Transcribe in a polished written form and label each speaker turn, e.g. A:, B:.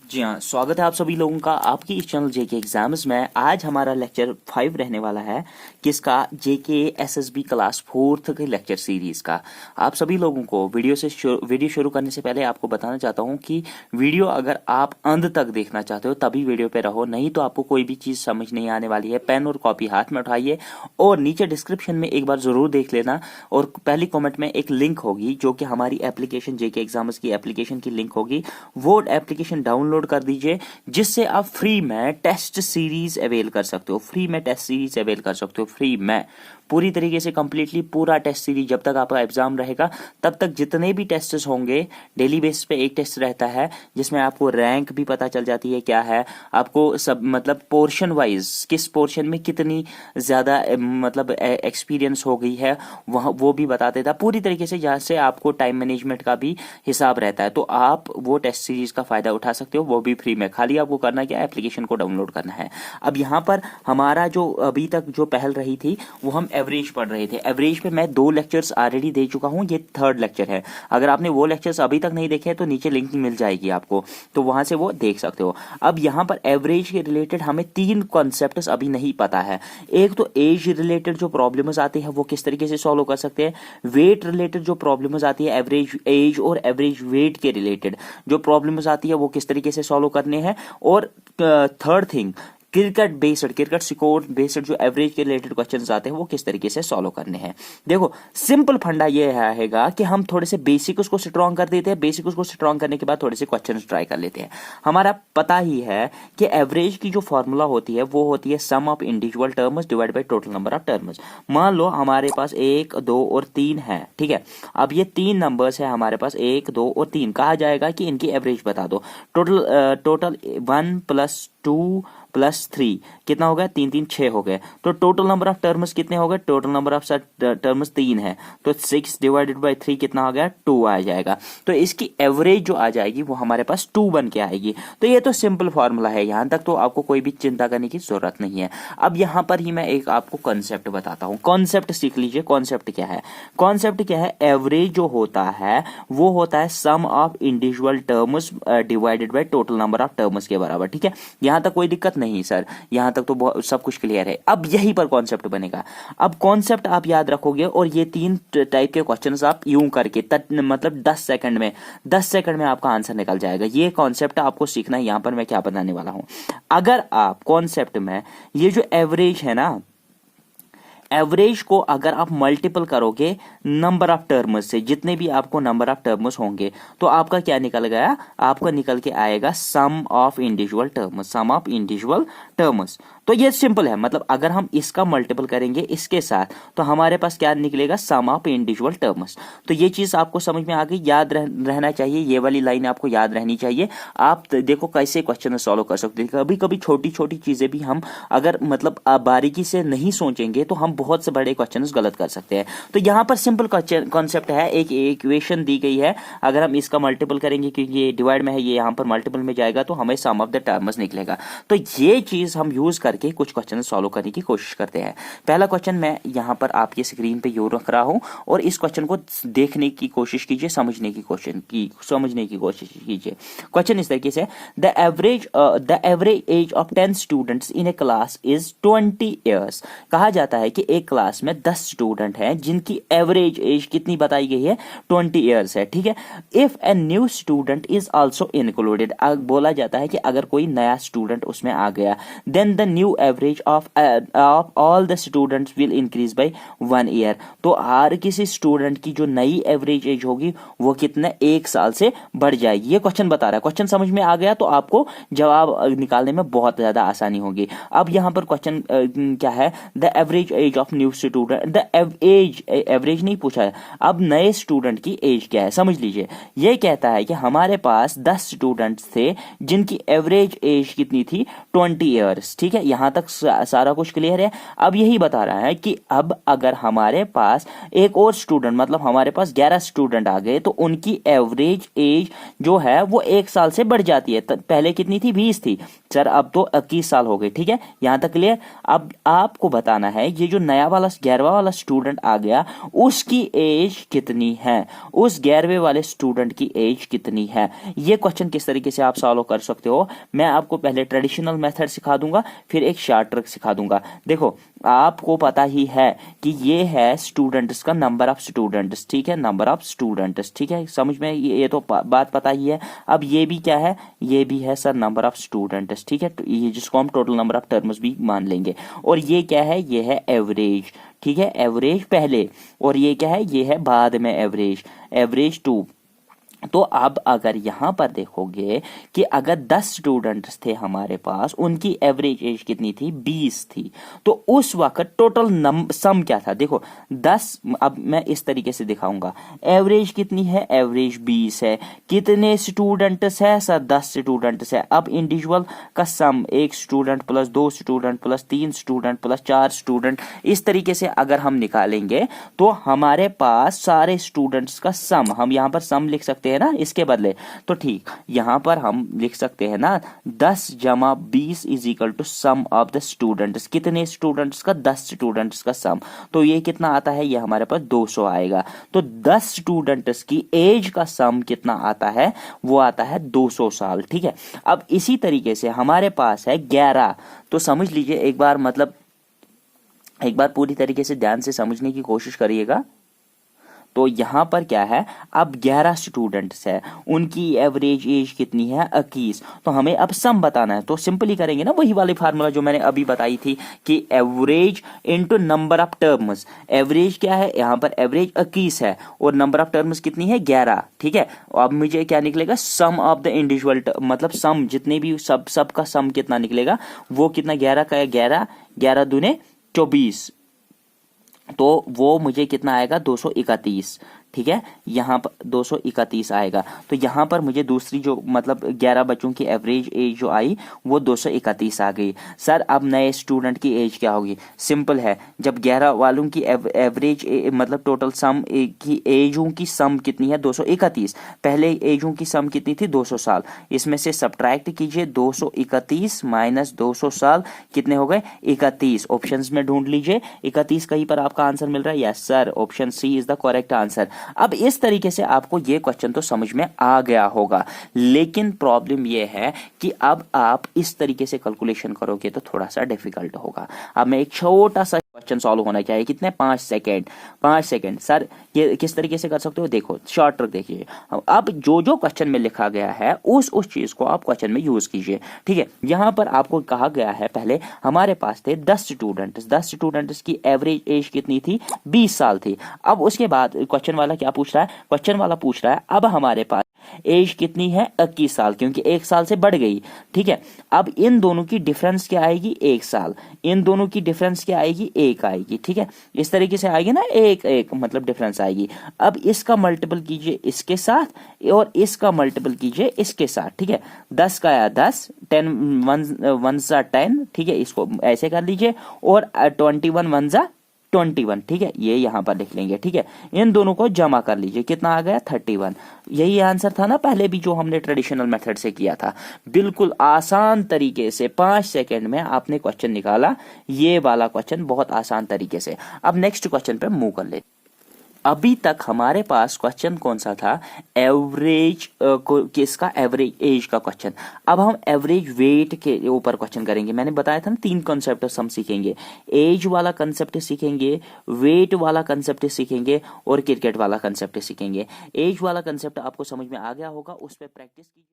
A: जी हाँ, स्वागत है आप सभी लोगों का आपकी इस चैनल जेके एग्जाम्स में। आज हमारा लेक्चर 5 रहने वाला है, किसका? जेके एसएसबी क्लास 4th के लेक्चर सीरीज का। आप सभी लोगों को वीडियो शुरू करने से पहले आपको बताना चाहता हूँ कि वीडियो अगर आप अंत तक देखना चाहते हो तभी वीडियो पे रहो, नहीं तो आपको कोई भी चीज़ समझ नहीं आने वाली है। पेन और कॉपी हाथ में उठाइए और नीचे डिस्क्रिप्शन में एक बार ज़रूर देख लेना, और पहली कॉमेंट में एक लिंक होगी जो कि हमारी एप्लीकेशन जेके एग्जाम्स की एप्लीकेशन की लिंक होगी। वो एप्लीकेशन डाउनलोड कर दीजिए, जिससे आप फ्री में टेस्ट सीरीज अवेल कर सकते हो। फ्री में पूरी तरीके से कंप्लीटली पूरा टेस्ट सीरीज, जब तक आपका एग्जाम रहेगा तब तक जितने भी टेस्ट्स होंगे, डेली बेसिस पे एक टेस्ट रहता है जिसमें आपको रैंक भी पता चल जाती है क्या है, आपको सब मतलब पोर्शन वाइज किस पोर्शन में कितनी ज़्यादा मतलब एक्सपीरियंस हो गई है वह वो भी बता देता पूरी तरीके से, जहाँ से आपको टाइम मैनेजमेंट का भी हिसाब रहता है। तो आप वो टेस्ट सीरीज का फायदा उठा सकते हो, वो भी फ्री में। खाली आपको करना क्या है, एप्लीकेशन को डाउनलोड करना है। अब यहाँ पर हमारा जो अभी तक जो पहल रही थी वो हम एवरेज पढ़ रहे थे। एवरेज पे मैं 2 लेक्चर्स ऑलरेडी दे चुका हूँ, ये 3rd लेक्चर है। अगर आपने वो लेक्चर्स अभी तक नहीं देखे तो नीचे लिंक मिल जाएगी आपको, तो वहां से वो देख सकते हो। अब यहाँ पर एवरेज के रिलेटेड हमें 3 कॉन्सेप्ट्स अभी नहीं पता है। एक तो एज रिलेटेड जो प्रॉब्लम्स आती है वो किस तरीके से सॉल्व कर सकते हैं। वेट रिलेटेड जो प्रॉब्लम्स आती है, एवरेज एज और एवरेज वेट के रिलेटेड जो प्रॉब्लम्स आती है वो किस तरीके से सॉल्व करने हैं। और third thing, cricket score based जो एवरेज के रिलेटेड क्वेश्चंस आते हैं वो किस तरीके से सॉल्व करने हैं। देखो, सिंपल फंडा ये रहेगा कि हम थोड़े से बेसिक उसको स्ट्रॉन्ग कर देते हैं, बेसिक उसको स्ट्रॉन्ग करने के बाद थोड़े से क्वेश्चंस ट्राई कर लेते हैं। हमारा पता ही है कि एवरेज की जो फॉर्मूला होती है वो होती है sum of individual terms divide by total number of terms. मान लो हमारे पास 1, 2 और 3 है, ठीक है। अब ये 3 नंबर्स है हमारे पास, 1, 2 और 3। कहा जाएगा कि इनकी एवरेज बता दो। टोटल 1 + 2 + 3 कितना हो गया? 3 3 6 हो गए। तो टोटल नंबर ऑफ टर्म्स कितने हो गए? टोटल नंबर ऑफ टर्म्स 3 है, तो 6 डिवाइडेड बाई 3 कितना हो गया? 2 आ जाएगा। तो इसकी एवरेज जो आ जाएगी वो हमारे पास 2 बन के आएगी। तो ये तो सिंपल फॉर्मूला है, यहां तक तो आपको कोई भी चिंता करने की जरूरत नहीं है। अब यहां पर ही मैं एक आपको कॉन्सेप्ट बताता हूं, कॉन्सेप्ट सीख लीजिए। कॉन्सेप्ट क्या है? एवरेज जो होता है वो होता है sum of individual terms divided by total number of terms के बराबर, ठीक है। यहां तक कोई दिक्कत नहीं सर, यहां तक तो सब कुछ क्लियर है। अब यहीं पर कॉन्सेप्ट बनेगा। अब कॉन्सेप्ट आप याद रखोगे और ये 3 टाइप के क्वेश्चंस आप यूं करके मतलब 10 सेकंड में आपका आंसर निकल जाएगा। ये कॉन्सेप्ट आपको सीखना है। यहां पर मैं क्या बताने वाला हूं, अगर आप कॉन्सेप्ट में ये जो एवरेज है ना, एवरेज को अगर आप मल्टीपल करोगे नंबर ऑफ टर्म्स से, जितने भी आपको नंबर ऑफ टर्म्स होंगे, तो आपका क्या निकल गया? आपका निकल के आएगा सम ऑफ इंडिविजुअल टर्म्स। तो ये सिंपल है, मतलब अगर हम इसका मल्टीपल करेंगे इसके साथ तो हमारे पास क्या निकलेगा? सम ऑफ इंडिविजुअल टर्म्स। तो ये चीज आपको समझ में आ गई, याद रहना चाहिए, ये वाली लाइन आपको याद रहनी चाहिए। आप देखो कैसे क्वेश्चन सॉल्व कर सकते हैं। कभी कभी छोटी छोटी चीजें भी हम अगर मतलब बारीकी से नहीं सोचेंगे तो हम बहुत से बड़े क्वेश्चंस गलत कर सकते हैं। तो यहाँ पर सिंपल कॉन्सेप्ट है, एक इक्वेशन दी गई है, अगर हम इसका मल्टीपल करेंगे क्योंकि ये डिवाइड में है, ये यहाँ पर मल्टीपल में जाएगा तो हमें सम ऑफ द टर्म्स निकलेगा। तो ये चीज हम यूज करके कुछ क्वेश्चन सॉल्व करने की कोशिश करते हैं। पहला क्वेश्चन मैं यहाँ पर आपकी स्क्रीन पे यूं रख रहा हूं और इस क्वेश्चन को देखने की कोशिश कीजिए, समझने की कोशिश कीजिए। क्वेश्चन इस तरीके से, the average age of 10 students in A class is 20 years. कहा जाता है कि एक क्लास में 10 स्टूडेंट हैं जिनकी एवरेज एज कितनी बताई गई है? 20 ईयर्स है, ठीक है। If a new student is also included, बोला जाता है कि अगर कोई नया स्टूडेंट उसमें आ गया, then the new average of all the students will increase by 1 year. तो हर किसी स्टूडेंट की जो नई एवरेज एज होगी वो कितने 1 साल से बढ़ जाएगी। ये क्वेश्चन बता रहा है। क्वेश्चन समझ में आ गया तो आपको जवाब निकालने में बहुत ज्यादा आसानी होगी। अब यहां पर क्वेश्चन क्या है? The average age of new student, the average नहीं पूछा है, अब नए स्टूडेंट की एज क्या है समझ लीजिए। ये कहता है कि हमारे पास 10 स्टूडेंट्स थे जिनकी एवरेज एज कितनी थी? 20 ईयर्स, ठीक है। यहाँ तक सारा कुछ क्लियर है। अब यही बता रहा है कि अब अगर हमारे पास एक और स्टूडेंट, मतलब हमारे पास 11 स्टूडेंट आ गए, तो उनकी एवरेज एज जो है वो 1 साल से बढ़ जाती है। पहले कितनी थी? 20 थी सर, अब तो 21 साल हो गए। ठीक है, यहां तक क्लियर। अब आपको बताना है ये जो नया वाला 11वां वाला स्टूडेंट आ गया उसकी एज कितनी है, उस 11वें वाले स्टूडेंट की एज कितनी है। ये क्वेश्चन किस तरीके से आप सॉल्व कर सकते हो, मैं आपको पहले ट्रेडिशनल मेथड सिखा दूंगा, फिर एक शॉर्ट ट्रिक सिखा दूंगा। देखो, आपको पता ही है कि ये है स्टूडेंट्स का नंबर ऑफ स्टूडेंट्स। ठीक है, नंबर ऑफ स्टूडेंट्स। ठीक है, समझ में ये तो बात पता ही है। अब ये भी क्या है? ये भी है सर नंबर ऑफ स्टूडेंट्स। ठीक है, तो ये जिसको हम टोटल नंबर ऑफ टर्म्स भी मान लेंगे। और ये क्या है? ये है एवरेज। ठीक है, एवरेज पहले, और ये क्या है? ये है बाद में एवरेज, एवरेज 2। तो अब अगर यहां पर देखोगे कि अगर 10 स्टूडेंट्स थे हमारे पास, उनकी एवरेज एज कितनी थी? 20 थी। तो उस वक्त टोटल सम क्या था? देखो 10, अब मैं इस तरीके से दिखाऊंगा। एवरेज कितनी है? एवरेज 20 है। कितने स्टूडेंट्स है सर? 10 स्टूडेंट्स है। अब इंडिविजुअल का सम, 1 student plus 2 student plus 3 student plus 4 student, इस तरीके से अगर हम निकालेंगे तो हमारे पास सारे स्टूडेंट्स का सम, हम यहां पर सम लिख सकते हैं ना इसके बदले। तो ठीक, यहां पर हम लिख सकते हैं ना 10 जमा 20 is equal to sum of the students. कितने स्टूडेंट्स का? 10 स्टूडेंट्स का सम। तो ये कितना आता है? ये हमारे पास 200 आएगा। तो 10 स्टूडेंट्स की एज का सम कितना आता है? वो आता है 200 साल। ठीक है, अब इसी तरीके से हमारे पास है 11। तो समझ लीजिए एक बार, मतलब एक बार पूरी तरीके से ध्यान से समझने की कोशिश करिएगा। तो यहां पर क्या है? अब 11 स्टूडेंट्स है, उनकी एवरेज एज कितनी है? 21। तो हमें अब सम बताना है, तो सिंपली करेंगे ना वही वाली फार्मूला जो मैंने अभी बताई थी कि average into number of terms. Average क्या है? यहां पर एवरेज 21 है और नंबर ऑफ टर्म्स कितनी है? 11। ठीक है, अब मुझे क्या निकलेगा? सम ऑफ द इंडिविजुअल, मतलब सम जितने भी सब का सम कितना निकलेगा? वो कितना? 11 का 11, 11 दूने 24, तो वो मुझे कितना आएगा? 231। ठीक है, यहाँ पर 231 आएगा। तो यहाँ पर मुझे दूसरी जो, मतलब 11 बच्चों की एवरेज एज जो आई वो 231 आ गई। सर अब नए स्टूडेंट की एज क्या होगी? सिंपल है, जब 11 वालों की एवरेज मतलब टोटल सम की एजों की सम कितनी है? 231। पहले एजों की सम कितनी थी? 200 साल। इसमें से सब्ट्रैक्ट कीजिए 231 माइनस 200 साल, कितने हो गए? 31। ऑप्शंस में ढूंढ लीजिए, 31 कहीं पर आपका आंसर मिल रहा है? Yes sir, option C is the correct answer. अब इस तरीके से आपको ये क्वेश्चन तो समझ में आ गया होगा, लेकिन प्रॉब्लम ये है कि अब आप इस तरीके से कैलकुलेशन करोगे तो थोड़ा सा डिफिकल्ट होगा। अब मैं एक छोटा सा क्वेश्चन सॉल्व होना चाहिए, कितने? 5 सेकेंड। 5 सेकेंड सर, ये किस तरीके से कर सकते हो? देखो शॉर्ट ट्रिक देखिए। अब जो जो क्वेश्चन में लिखा गया है उस चीज को आप क्वेश्चन में यूज कीजिए। ठीक है, यहां पर आपको कहा गया है, पहले हमारे पास थे 10 स्टूडेंट्स। 10 स्टूडेंट्स की एवरेज एज कितनी थी? 20 साल थी। अब उसके बाद क्वेश्चन वाला क्या पूछ रहा है? क्वेश्चन वाला पूछ रहा है अब हमारे पास एज कितनी है? 21 साल, क्योंकि 1 साल से बढ़ गई। ठीक है, अब इन दोनों की डिफरेंस क्या आएगी? 1 साल। इन दोनों की डिफरेंस क्या आएगी? 1 आएगी। ठीक है, इस तरीके से आएगी ना, एक मतलब डिफरेंस आएगी। अब इसका मल्टीपल कीजिए इसके साथ और इसका मल्टीपल कीजिए इसके साथ। ठीक है, 10 का आया 10, 10 वन सा 10। ठीक है, इसको ऐसे कर लीजिए, और 21 वन सा 21। ठीक है, ये यहां पर लिख लेंगे। ठीक है, इन दोनों को जमा कर लीजिए, कितना आ गया? 31। यही आंसर था ना पहले भी जो हमने ट्रेडिशनल मेथड से किया था। बिल्कुल आसान तरीके से 5 सेकंड में आपने क्वेश्चन निकाला, ये वाला क्वेश्चन बहुत आसान तरीके से। अब नेक्स्ट क्वेश्चन पे मूव कर ले। अभी तक हमारे पास क्वेश्चन कौन सा था? एवरेज किसका? एवरेज एज का क्वेश्चन। अब हम एवरेज वेट के ऊपर क्वेश्चन करेंगे। मैंने बताया था ना 3 कॉन्सेप्ट हम सीखेंगे। एज वाला कंसेप्ट सीखेंगे, वेट वाला कंसेप्ट सीखेंगे, और क्रिकेट वाला कंसेप्ट सीखेंगे। एज वाला कंसेप्ट आपको समझ में आ गया होगा, उस पर प्रैक्टिस कीजिए।